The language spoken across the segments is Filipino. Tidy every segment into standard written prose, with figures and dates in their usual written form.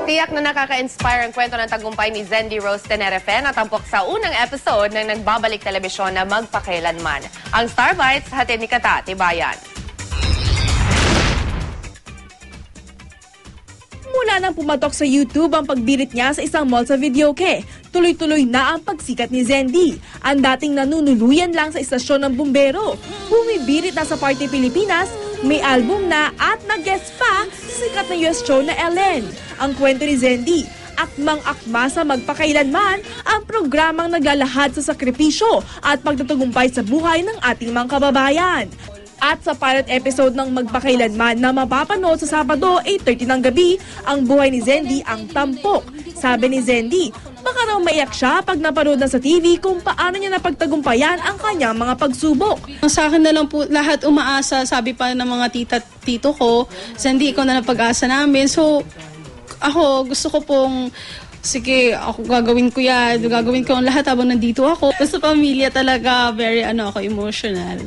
Tiyak na nakaka-inspire ang kwento ng tagumpay ni Zendy Rose Tenerefe na tampok sa unang episode ng nagbabalik telebisyon na Magpakailanman. Ang Star Bites, hatid ni Kata Tibayan. Mula nang pumatok sa YouTube ang pagbirit niya sa isang mall sa videoke, tuloy-tuloy na ang pagsikat ni Zendy. Ang dating nanunuluyan lang sa istasyon ng bumbero, bumibirit na sa Party Pilipinas, may album na at nag-guest pa sa sikat na US show na Ellen. Ang kwento ni Zendy, akmang-akma sa Magpakailanman, ang programang naglalahad sa sakripisyo at pagtatagumpay sa buhay ng ating mga kababayan. At sa pilot episode ng Magpakailanman na mapapanood sa Sabado 8:30 ng gabi, ang buhay ni Zendy ang tampok. Sabi ni Zendy, baka raw maiyak siya pag napanood na sa TV kung paano niya napagtagumpayan ang kanyang mga pagsubok. Sa akin na lang po lahat umaasa, sabi pa ng mga tito ko, Zendy, ikaw na pag-asa namin. So ako gusto ko pong sige, ako gagawin ko yan. Gagawin ko ang lahat habang nandito ako. Basta pamilya talaga, very ako emotional.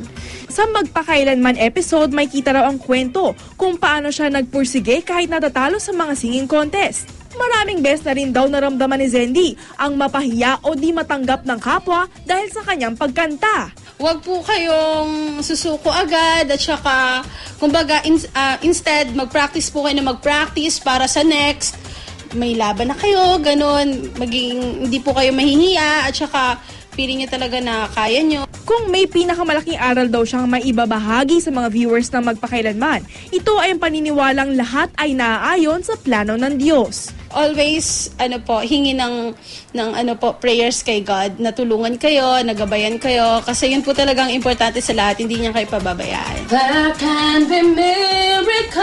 Sa Magpakailanman episode, may kita raw ang kwento kung paano siya nagpursige kahit natatalo sa mga singing contest. Maraming beses na rin daw naramdaman ni Zendy ang mapahiya o di matanggap ng kapwa dahil sa kanyang pagkanta. Huwag po kayong susuko agad at saka, kumbaga, instead, mag-practice po kayo na mag-practice para sa next. May laban na kayo, ganun, hindi po kayo mahihiya at saka feeling niyo talaga na kaya nyo. Kung may pinakamalaking aral daw siyang maibabahagi sa mga viewers ng Magpakailanman, ito ay ang paniniwalang lahat ay naaayon sa plano ng Diyos. Always, hingi ng prayers kay God, na tulungan kayo, nagabayan kayo, kasi yun po talagang importante sa lahat, hindi niya kayo pababayaan. There can be miracles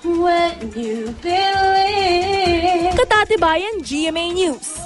when you believe. Kata Tibayan, GMA News.